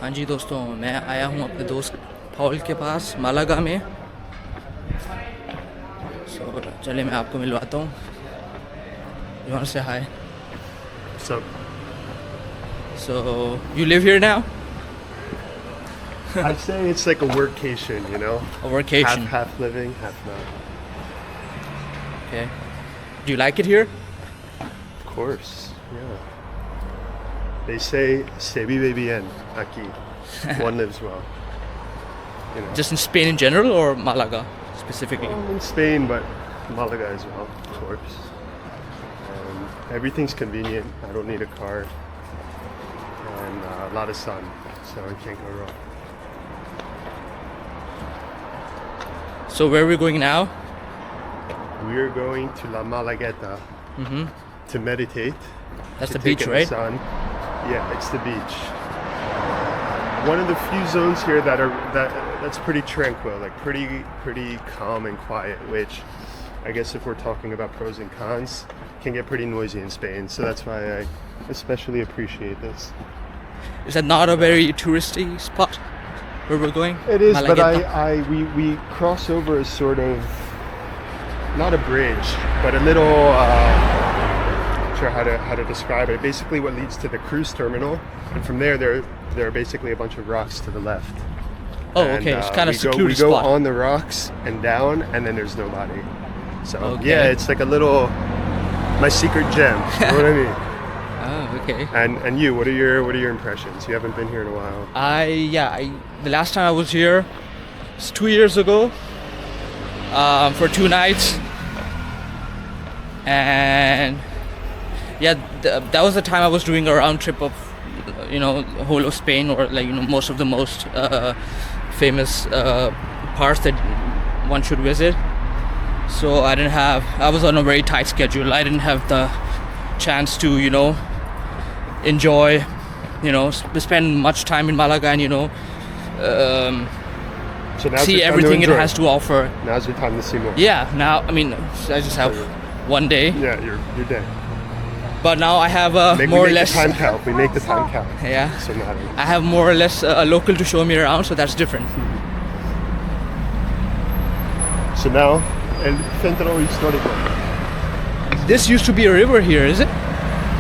हाँ जी दोस्तों, मैं आया हूँ अपने दोस्त पॉल के पास मालागा में। चले मैं आपको मिलवाता हूँ। You want to say hi? So So you live here now? I'd say it's like a workcation, you know? A workation. Half living, half not. Okay. Do you like it here? Of course, yeah. They say se vive bien aquí. One lives well. You know. Just in Spain in general or Malaga specifically? Well, in Spain, but Malaga as well, of course. Everything's convenient. I don't need a car. And a lot of sun, so I can't go wrong. So where are we going now? We're going to La Malagueta to meditate. That's to the take beach, in right? The sun. Yeah, it's the beach. One of the few zones here that's pretty tranquil, like pretty calm and quiet, which I guess if we're talking about pros and cons, can get pretty noisy in Spain. So that's why I especially appreciate this. Is that not a very touristy spot where we're going? It is, Malagueta. but we cross over a sort of, not a bridge, but a little, not sure how to describe it. Basically what leads to the cruise terminal, and from there are basically a bunch of rocks to the left. Oh, okay. It's kind of secluded we go spot. on the rocks and down, and then there's nobody. So Okay. yeah, it's like a little, my secret gem. You know what I mean? Oh, okay. And you, what are your impressions? You haven't been here in a while. The last time I was here was 2 years ago, for 2 nights, and yeah, that was the time I was doing a round trip of, whole of Spain, or most of the most famous parts that one should visit. So I was on a very tight schedule. I didn't have the chance to, enjoy, spend much time in Malaga and, So now's see your time everything it to enjoy. has to offer. Now's your time to see more. Yeah, now, I just have one day, Yeah, your day. but now I have We more or make less, the time count. We make the time count. yeah, So matter. I have more or less a local to show me around, so that's different. So now, el centro histórico. This used to be a river here, is it?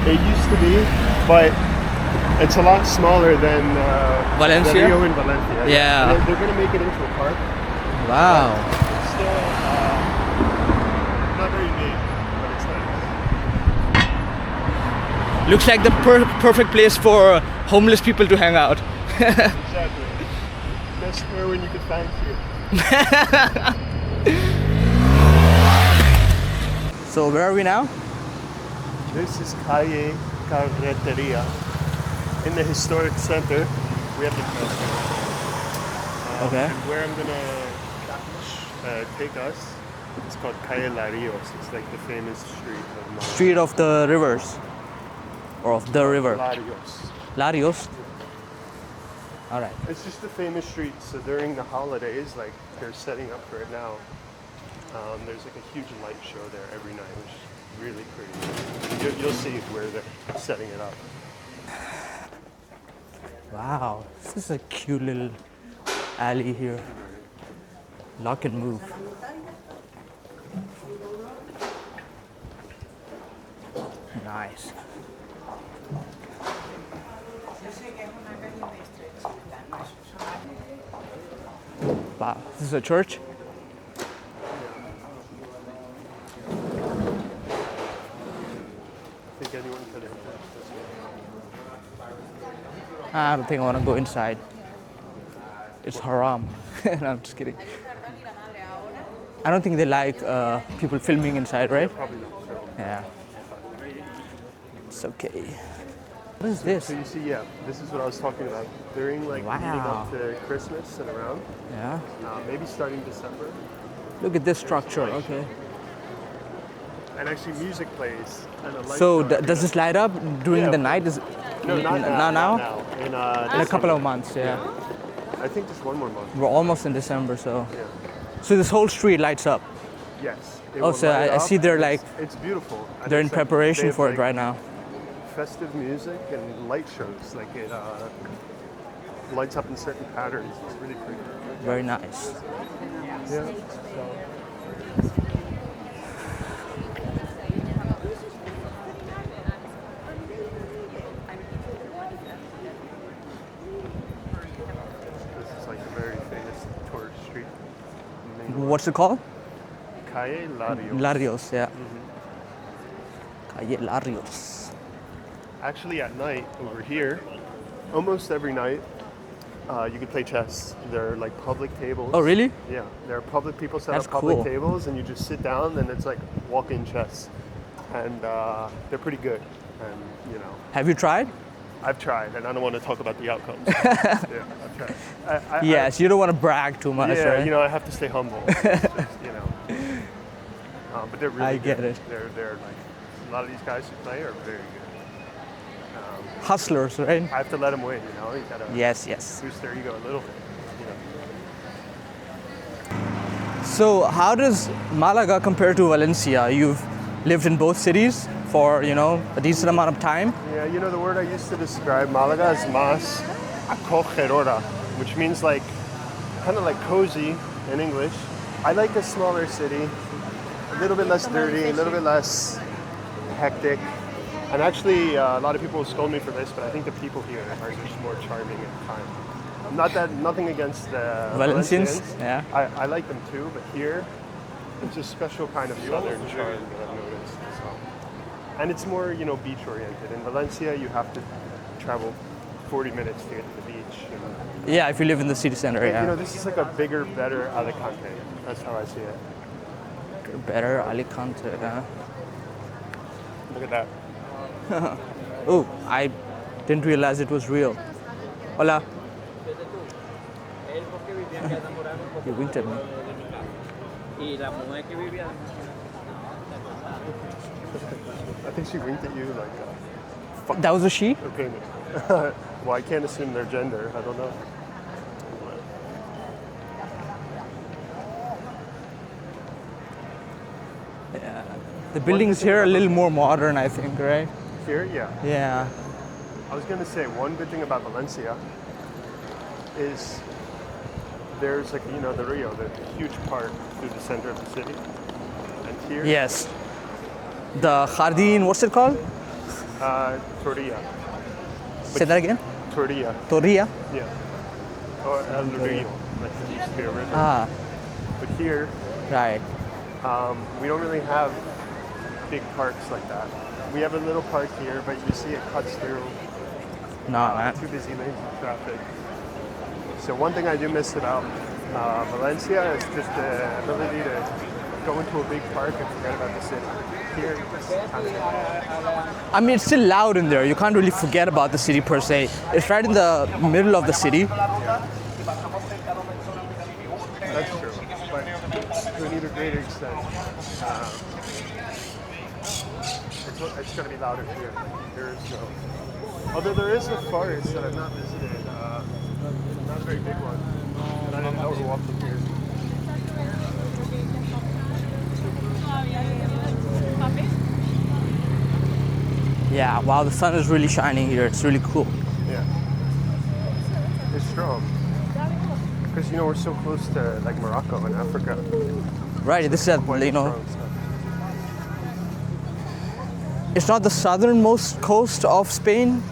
It used to be, but it's a lot smaller than Valencia? the Rio in Valencia. Yeah. They're going to make it into a park. Wow. It's still not very big, but it's nice. Looks like the perfect place for homeless people to hang out. Exactly. Best square when you could find here. So where are we now? This is Calle Carreteria. In the historic center, we have the crossroads. Okay. And where I'm gonna take us, it's called Calle Larios. It's like the famous street of Málaga. Street of the rivers. Or of the river. Larios. Larios. Alright. It's just a famous street. So during the holidays, like they're setting up for it now. There's like a huge light show there every night, which is really pretty. You'll see where they're setting it up. Wow. This is a cute little alley here. Lock and move. Nice. Wow. This is a church? I think anyone could enter this way. I don't think I want to go inside. It's haram. No, I'm just kidding. I don't think they like people filming inside, right? Probably not. So. Yeah. It's okay. What is this? So you see, yeah, this is what I was talking about. During leading Wow. up to Christmas and around, Yeah. maybe starting December. Look at this structure. Okay. And actually music plays and a light So show. does this light up during Yeah. the night? Is No, not now? now. In In a couple of months, yeah. I think just one more month. We're almost in December, so. Yeah. So this whole street lights up. Yes. It Oh, will so light I up. see they're like It's beautiful. And they're in it's like- preparation they have, for it like, right now. Festive music and light shows. Like lights up in certain patterns. It's really pretty. Very nice. Yeah. This is like a very famous tourist street. What's it called? Calle Larios. Larios, yeah. Calle Larios. Actually, at night over here, almost every night, you can play chess. They're like public tables. Oh, really? Yeah, there are public people set That's up public cool. tables, and you just sit down, and it's like walk-in chess, and they're pretty good. And you know, Have you tried? I've tried, and I don't want to talk about the outcomes. Yeah, I've tried. Yes, you don't want to brag too much, Yeah, right? you know, I have to stay humble. It's just, you know, but they're really I good. get it. They're like a lot of these guys who play are very good. Hustlers, right? I have to let them win. You know, you gotta Yes, yes. boost their ego a little bit. You know. So how does Malaga compare to Valencia? You've lived in both cities for, you know, a decent amount of time. Yeah, you know, the word I used to describe Malaga is más acogedora, which means like kind of like cozy in English. I like a smaller city, a little bit less dirty, a little bit less hectic. And actually, a lot of people will scold me for this, but I think the people here are just more charming and kind. Nothing against the Valencians, Valencians. yeah. I like them too, but here, it's a special kind of southern charm that I've noticed. So. And it's more, you know, beach oriented. In Valencia, you have to travel 40 minutes to get to the beach. And, Yeah, if you live in the city center, you know, yeah. this is like a bigger, better Alicante. That's how I see it. Better Alicante, yeah. Look at that. Oh, I didn't realize it was real. Hola. You winked at me. I think she winked at you like, That was a she? okay. Well, I can't assume their gender. I don't know. Yeah. The buildings here are a little more modern, I think, right? Here, yeah. Yeah. I was gonna say one good thing about Valencia is there's like, you know, the Rio, the huge park through the center of the city. And here, Yes. The Jardín, what's it called? Torilla. Say that again? Torilla, Torilla? yeah. Or El Rio, like the used to be a river. Ah, But here, right. we don't really have big parks like that. We have a little park here, but you see it cuts through No, man. too busy lanes of traffic. So one thing I do miss about Valencia is just the ability to go into a big park and forget about the city. Here, it's kind of I mean, it's still loud in there. You can't really forget about the city per se. It's right in the middle of the city. that's true, but to an even greater extent, it's going to be louder here. There is no. Although there is a forest that I've not visited, not a very big one, and I didn't know who walked from here. Yeah, wow, the sun is really shining here. It's really cool. Yeah. It's strong. Because, you know, we're so close to, like, Morocco and Africa. Right, this is, Quite you know, strong stuff. it's not the southernmost coast of Spain,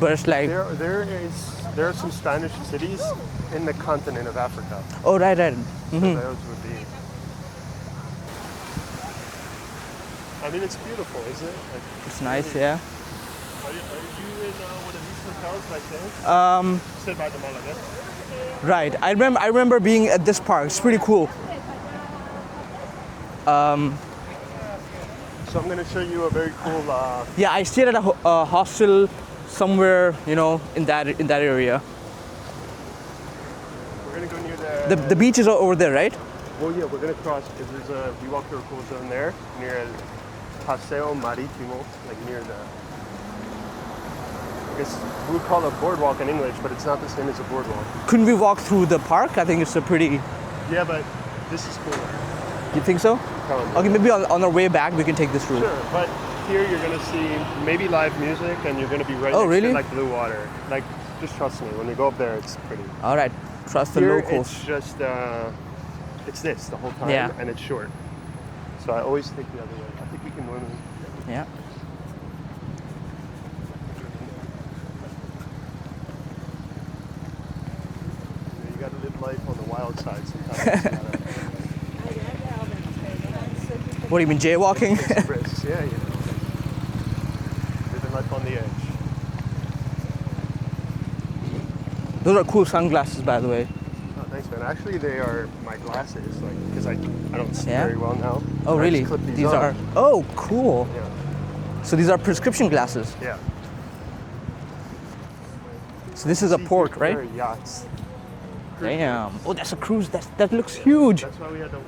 but it's like, There are some Spanish cities in the continent of Africa. oh, right, right. So those would be. I mean, it's beautiful, isn't it? Like, It's nice, yeah. are you in one of these hotels by chance? Sit by the Málaga. Right, I remember being at this park. It's pretty cool. So I'm going to show you a very cool. Yeah, I stayed at a hostel somewhere, you know, in that area. We're going to go near The beach is over there, right? Well, yeah, we're going to cross because we walk through a cool zone there near El Paseo Marítimo, like near the. I guess we would call it a boardwalk in English, but it's not the same as a boardwalk. Couldn't we walk through the park? I think it's a pretty. Yeah, but this is cooler. You think so? Probably. Okay, maybe on our way back we can take this route. Sure, but here you're going to see maybe live music, and you're going to be right Oh, next really? to like blue water. Like Just trust me. When we go up there, it's pretty. All right, trust the Here, locals. it's just it's this the whole time, Yeah. and it's short. So I always take the other way. I think we can normally. Yeah. You got to live life on the wild side sometimes. What do you mean, jaywalking? Take some risks. Yeah, you know. Living life on the edge. Those are cool sunglasses, by the way. Oh, thanks, man. Actually, they are my glasses, like, because I don't see Yeah? very well now. Oh, I really? just clip These on. are. Oh, cool. Yeah. So these are prescription glasses. Yeah. So this is a See, port, they're right? yachts. Damn. Oh, that's a cruise. That looks huge. That's why we had to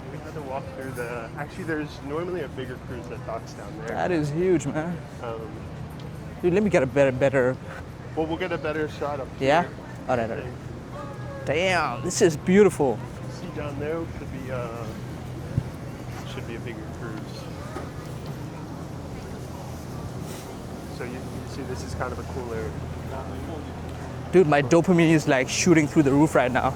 walk through the. Actually, there's normally a bigger cruise that docks down there. That is huge, man. Um, Dude, let me get a better. well, we'll get a better shot up here. Yeah. All right. All right. Damn, this is beautiful. See down there should be a bigger cruise. So you see, this is kind of a cool area. Dude, my dopamine is like shooting through the roof right now.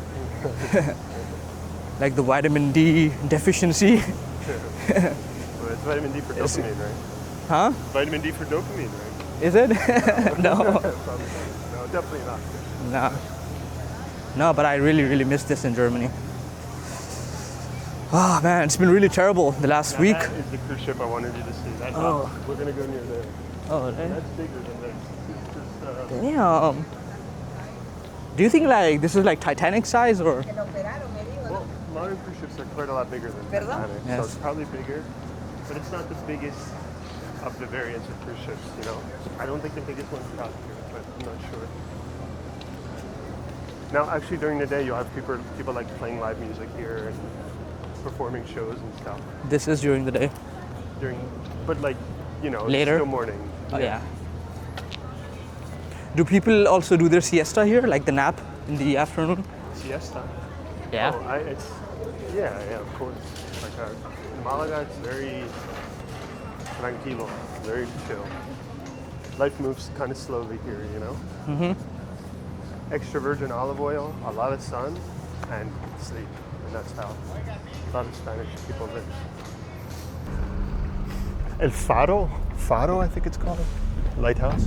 Like the vitamin D deficiency. Well, it's vitamin D for dopamine, right? Huh? Vitamin D for dopamine, right? Is it? No. Probably. No, definitely not. No. No, but I really miss this in Germany. Oh man, it's been really terrible the last Now week. That is the cruise ship I wanted you to see. That Oh. dock. We're gonna go near there. Oh, And right. that's bigger than this. It's just, Damn. Do you think like this is like Titanic size or? well, modern cruise ships are quite a lot bigger than Titanic, so Yes. it's probably bigger, but it's not the biggest of the variants of cruise ships. You know, I don't think the biggest one's out here, but I'm not sure. Now, actually, during the day, you'll have people like playing live music here and performing shows and stuff. This is during the day. But like, you know, Later? it's still morning. Oh yeah. Do people also do their siesta here, like the nap in the afternoon? Siesta. Yeah. Oh, yeah, of course. Like in Málaga, it's very tranquilo, very chill. Life moves kind of slowly here, you know. Extra virgin olive oil, a lot of sun, and sleep, and that's how a lot of Spanish people live. El Faro, I think it's called, lighthouse.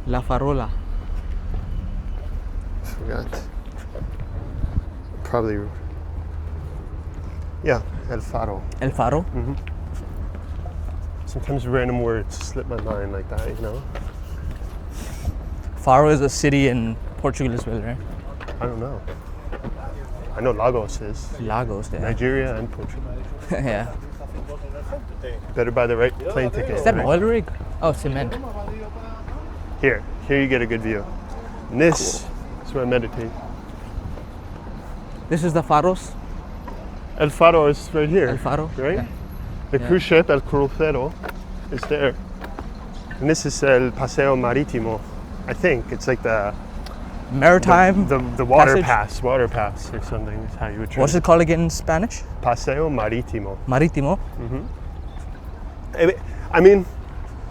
La Farola. Forgot. Probably. Yeah, El Faro. El Faro. Sometimes random words slip my mind like that, you know? Faro is a city in Portugal as well, right? I don't know. I know Lagos is. Lagos there. Nigeria and Portugal. Yeah. Better buy the right plane ticket. Is that an right? oil rig? Oh, cement. Here you get a good view. And this is where I meditate. This is the Faros. El Faro is right here. El Faro. Right? Yeah. The cruise ship, El Crucero, is there. And this is El Paseo Marítimo. I think it's like the Maritime. the water passage? water pass or something is how you would What's it called again in Spanish? Paseo Marítimo. Marítimo. I mean,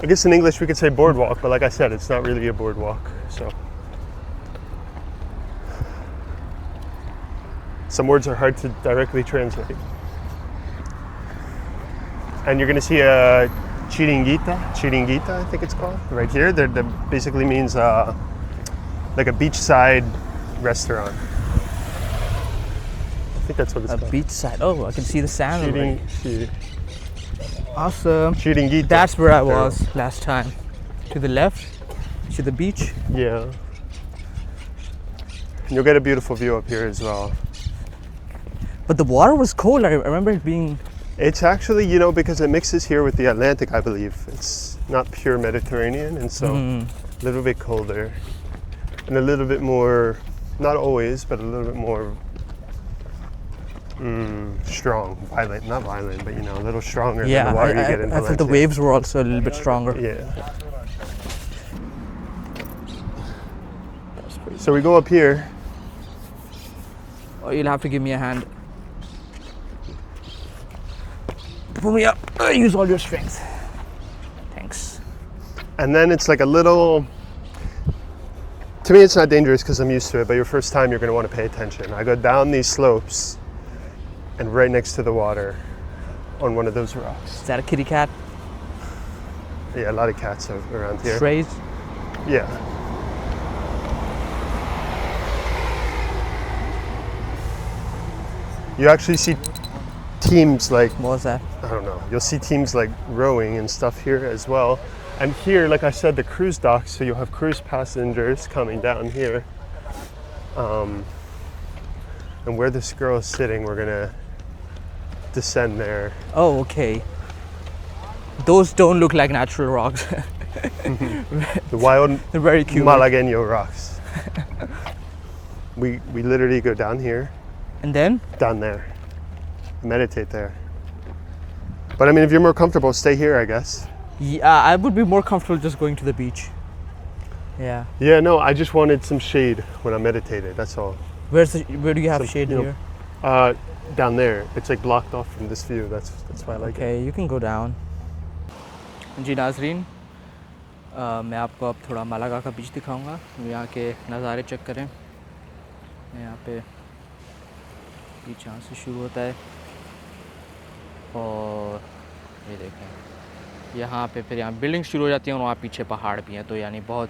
I guess in English we could say boardwalk, but like I said, it's not really a boardwalk. So some words are hard to directly translate. And you're going to see a chiringuita, I think it's called, right here. That basically means like a beachside restaurant. I think that's what it's A called. beachside. Oh, I can see the sand already. Chiringuita. Awesome. Chiringuita. That's where I There. was last time. To the left, to the beach. Yeah. And you'll get a beautiful view up here as well. But the water was cold. I remember it being. It's actually, you know, because it mixes here with the Atlantic, I believe. It's not pure Mediterranean, and so a little bit colder. And a little bit more, not always, but a little bit more strong. Not violent, but you know, a little stronger Yeah, than the water you get in I thought the Valencia. waves were also a little bit stronger. Yeah. So we go up here. Oh, you'll have to give me a hand. Pull me up. Use all your strength. Thanks. And then it's like a little To me, it's not dangerous because I'm used to it, but your first time, you're going to want to pay attention. I go down these slopes and right next to the water on one of those rocks. Is that a kitty cat? Yeah, a lot of cats around here. Strays? Yeah. You actually see teams like, What was that? I don't know, you'll see teams like rowing and stuff here as well. And here, like I said, the cruise docks, so you'll have cruise passengers coming down here. And where this girl is sitting, we're gonna descend there. Oh, okay. Those don't look like natural rocks. The wild They're very cute. Malagueño rocks. We literally go down here, And then? down there, meditate there. But I mean, if you're more comfortable, stay here, I guess. Yeah, I would be more comfortable just going to the beach. Yeah. Yeah, no, I just wanted some shade when I meditated, that's all. Where do you have shade you know, here? Down there. It's like blocked off from this view. That's why I like it. Okay, you can go down. जी नाजरीन, मैं आपको अब थोड़ा Malaga का बीच दिखाऊंगा. यहाँ के नज़ारे चेक करें. यहाँ पे बीच यहाँ से शुरू होता है और ये देखें यहाँ पे फिर यहाँ बिल्डिंग शुरू हो जाती है और वहाँ पीछे पहाड़ भी हैं. तो यानी बहुत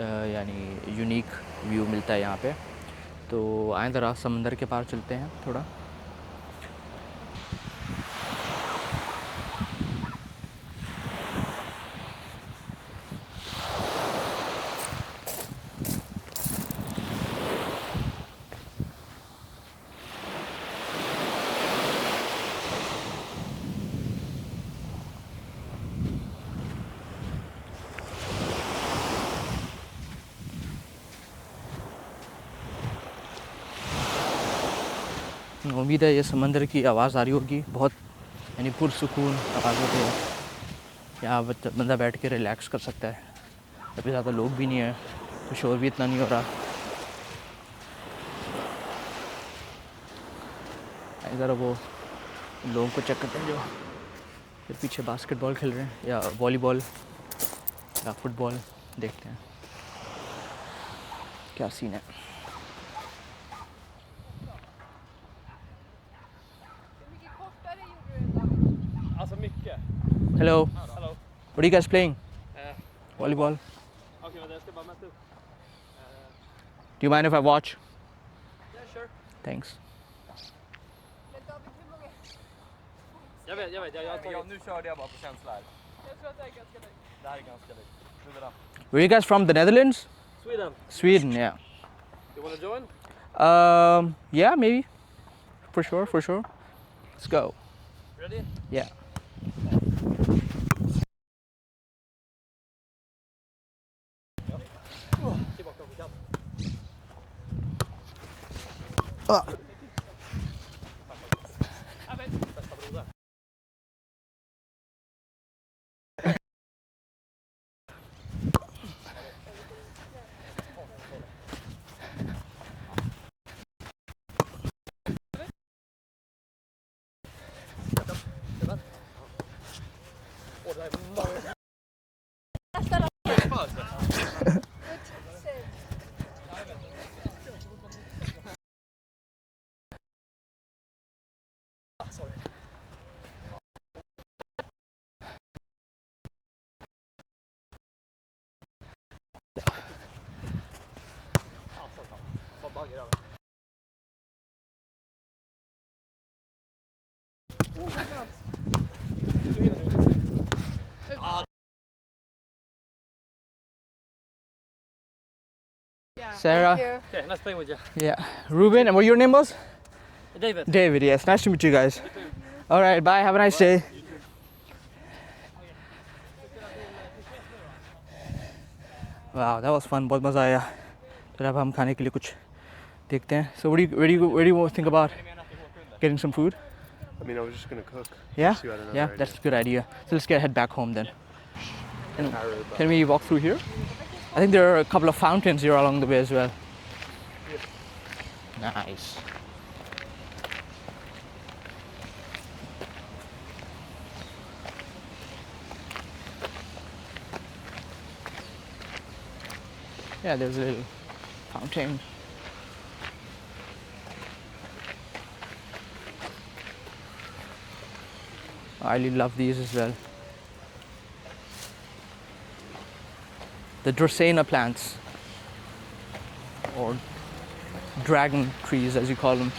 यानी यूनिक व्यू मिलता है यहाँ पे. तो आए ज़रा समंदर के पार चलते हैं थोड़ा. उम्मीद है ये समंदर की आवाज़ आ रही होगी. बहुत यानी पुरसुकून आवाज़ होती है. यहाँ बंदा बैठ के रिलैक्स कर सकता है. अभी ज़्यादा लोग भी नहीं है तो शोर भी इतना नहीं हो रहा. ज़रा वो लोगों को चेक करते हैं जो फिर पीछे बास्केटबॉल खेल रहे हैं या वॉलीबॉल या फुटबॉल. देखते हैं क्या सीन है. Hello. Hello. What are you guys playing? Volleyball. Okej, men jag ska bara mäta upp. Do you mind if I watch? Yeah, sure. Thanks. Jag vet. Nu körde jag bara på känsla här. Jag tror att det är ganska likt. Det här är ganska likt. Prova den. Where are you guys from? The Netherlands? Sweden. Sweden, yeah. You wanna join? Yeah, maybe. For sure. Let's go. Ready? Yeah. Tillbaka på kant. Bästa broder. Sarah. Okay, nice playing with you. Yeah. Ruben, and what your name was? David. David, yes. Nice to meet you guys. All right, bye. Have a nice day. Wow, that was fun. बहुत मज़ा आया. तो अब हम खाने के लिए कुछ देखते हैं. So where do you think about getting some food? I mean, I was just gonna cook. Yeah? You had another Yeah, idea. that's a good idea. So let's head back home then. Arab. Can we walk through here? I think there are a couple of fountains here along the way as well. Nice. Yeah, there's a little fountain. I really love these as well. The Dracaena plants, or dragon trees as you call them.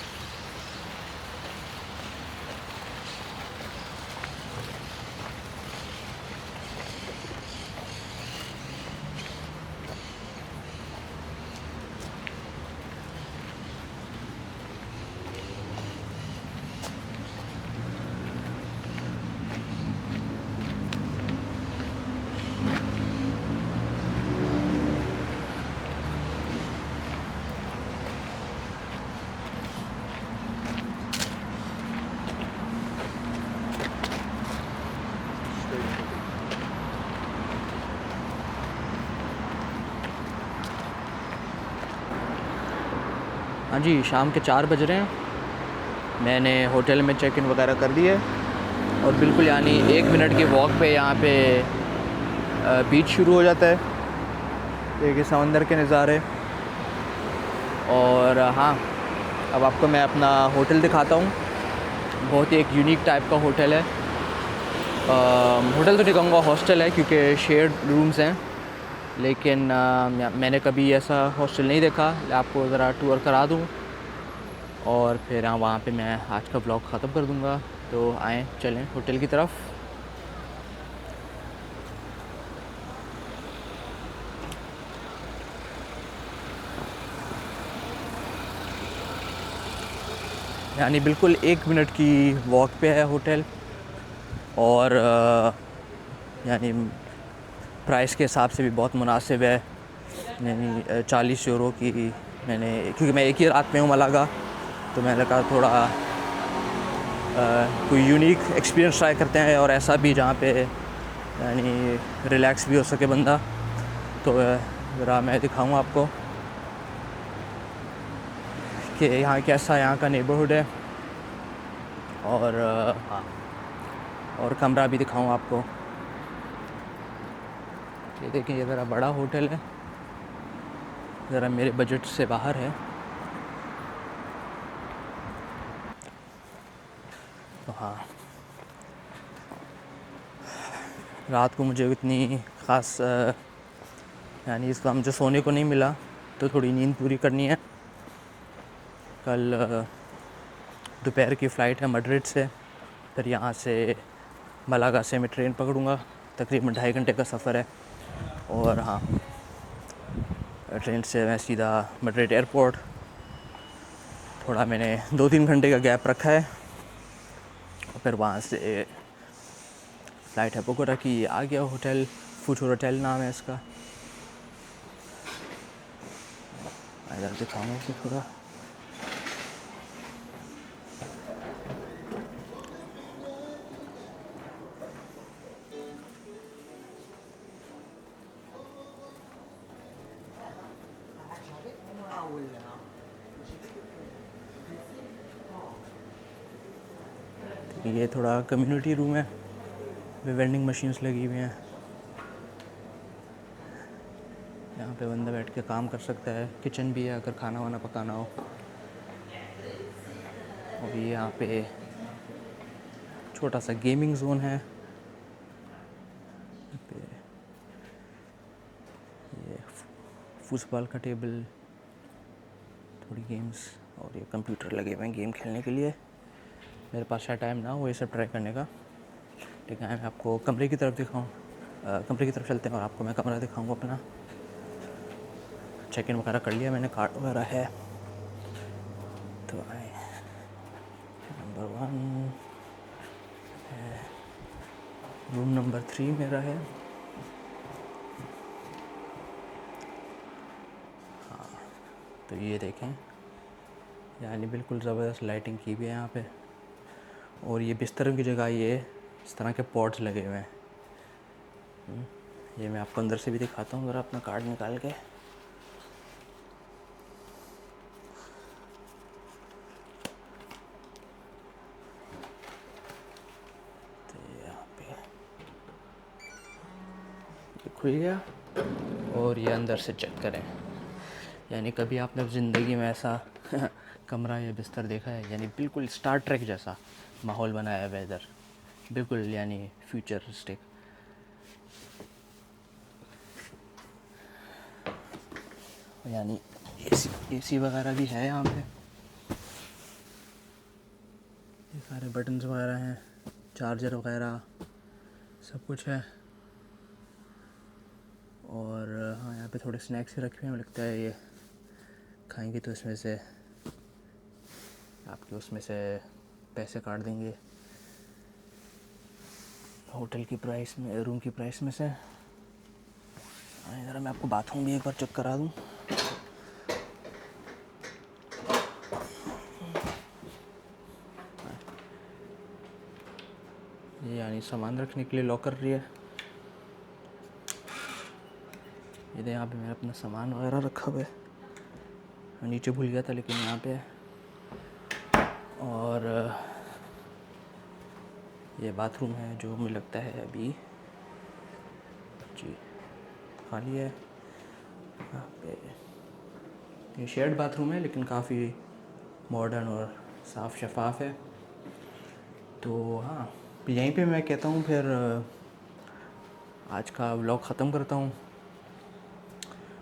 हाँ जी, शाम के 4 बज रहे हैं। मैंने hotel में check in वगैरह कर दिए और बिल्कुल यानी 1 मिनट की वॉक पे यहाँ पे बीच शुरू हो जाता है। देखिए समंदर के नज़ारे। और हाँ, अब आपको मैं अपना होटल दिखाता हूँ। बहुत ही एक यूनिक टाइप का होटल है। होटल तो नहीं कहूँगा, हॉस्टल है, क्योंकि शेयर्ड रूम्स हैं। लेकिन मैंने कभी ऐसा हॉस्टल नहीं देखा। आपको ज़रा टूर करा दूँ और फिर वहाँ पे मैं आज का ब्लॉग ख़त्म कर दूँगा। तो आएँ, चलें होटल की तरफ। यानी बिल्कुल 1 मिनट की वॉक पे है होटल। और यानी प्राइस के हिसाब से भी बहुत मुनासिब है। यानी 40 यूरो की मैंने, क्योंकि मैं एक ही रात में हूँ मलागा, तो मैंने कहा थोड़ा कोई यूनिक एक्सपीरियंस ट्राई करते हैं, और ऐसा भी जहाँ पे यानी रिलैक्स भी हो सके बंदा। तो ज़रा मैं दिखाऊँ आपको कि यहाँ कैसा यहाँ का नेबरहुड है। और हाँ, और कमरा भी दिखाऊँ आपको। ये देखें, ये ज़रा बड़ा होटल है, ज़रा मेरे बजट से बाहर है। तो हाँ, रात को मुझे इतनी ख़ास यानी इसका मुझे सोने को नहीं मिला, तो थोड़ी नींद पूरी करनी है। कल दोपहर की फ़्लाइट है मैड्रिड से, फिर यहाँ से मलागा से मैं ट्रेन पकड़ूँगा। तकरीबन 2.5 घंटे का सफ़र है। और हाँ, ट्रेन से मैं सीधा मैड्रिड एयरपोर्ट। थोड़ा मैंने 2-3 घंटे का गैप रखा है, और फिर वहाँ से फ़्लाइट है बोगोटा की। आ गया होटल, फूचर होटल नाम है इसका। इधर दिखाऊंगा आपको थोड़ा। ये थोड़ा कम्युनिटी रूम है, वेंडिंग मशीन्स लगी हुई हैं। यहाँ पे बंदा बैठ के काम कर सकता है। किचन भी है अगर खाना वाना पकाना हो। और ये यहाँ पे छोटा सा गेमिंग जोन है। ये फुटबॉल का टेबल, थोड़ी गेम्स, और ये कंप्यूटर लगे हुए हैं गेम खेलने के लिए। मेरे पास शायद टाइम ना हो ये सब ट्राई करने का, लेकिन मैं आपको कमरे की तरफ दिखाऊँ। कमरे की तरफ चलते हैं और आपको मैं कमरा दिखाऊँगा अपना। चेक इन वगैरह कर लिया मैंने, कार्ड वगैरह है। तो आए, नंबर 1 है, रूम नंबर 3 मेरा है। हाँ, तो ये देखें, यानी बिल्कुल ज़बरदस्त लाइटिंग की भी है यहाँ पे। और ये बिस्तरों की जगह ये इस तरह के पॉट्स लगे हुए हैं। ये मैं आपको अंदर से भी दिखाता हूँ ज़रा अपना कार्ड निकाल के। तो यहाँ पे ये खुल गया, और ये अंदर से चेक करें। यानी कभी आपने ज़िंदगी में ऐसा कमरा या बिस्तर देखा है? यानी बिल्कुल स्टार ट्रेक जैसा माहौल बनाया हुआ है इधर, बिल्कुल यानी फ्यूचरिस्टिक। यानी एसी वगैरह भी है यहाँ पे, ये सारे बटन्स वगैरह हैं, चार्जर वगैरह सब कुछ है। और हाँ, यहाँ पे थोड़े स्नैक्स भी रखे हुए हैं, लगता है ये खाएंगे तो इसमें से आपके उसमें से पैसे काट देंगे होटल की प्राइस में, रूम की प्राइस में से। ज़रा मैं आपको बाथरूम भी एक बार चेक करा दूँ। ये यानी सामान रखने के लिए लॉकर रही है। ये यहाँ पे मैंने अपना सामान वगैरह रखा हुआ है, नीचे भूल गया था लेकिन यहाँ पे है। और ये बाथरूम है जो मुझे लगता है अभी जी खाली है। यहाँ पे ये शेयर्ड बाथरूम है लेकिन काफ़ी मॉडर्न और साफ़ शफाफ है। तो हाँ, यहीं पे मैं कहता हूँ फिर आज का व्लॉग ख़त्म करता हूँ।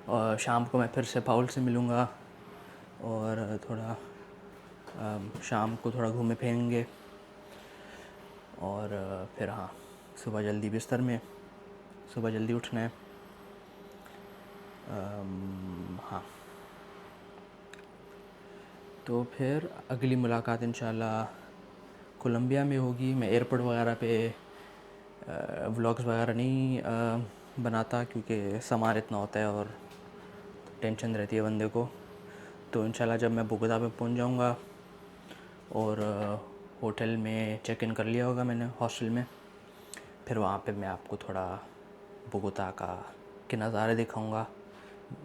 और शाम को मैं फिर से पाउल से मिलूँगा और थोड़ा शाम को थोड़ा घूमे फिरेंगे। और फिर हाँ, सुबह जल्दी बिस्तर में, सुबह जल्दी उठना है। हाँ, तो फिर अगली मुलाकात इंशाल्लाह कोलंबिया में होगी। मैं एयरपोर्ट वगैरह पे व्लॉग्स वगैरह नहीं बनाता क्योंकि सामान इतना होता है और टेंशन रहती है बंदे को। तो इंशाल्लाह जब मैं बोगोता में पहुंच जाऊंगा और होटल में चेक इन कर लिया होगा मैंने, हॉस्टल में, फिर वहाँ पे मैं आपको थोड़ा बोगोता के नज़ारे दिखाऊंगा।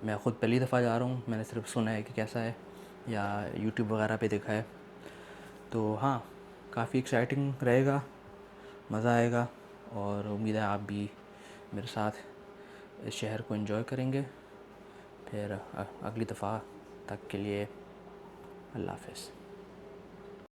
मैं ख़ुद पहली दफ़ा जा रहा हूँ, मैंने सिर्फ सुना है कि कैसा है या यूट्यूब वगैरह पे देखा है। तो हाँ, काफ़ी एक्साइटिंग रहेगा, मज़ा आएगा और उम्मीद है आप भी मेरे साथ इस शहर को एंजॉय करेंगे। फिर अगली दफ़ा तक के लिए अल्लाह हाफ़िज़।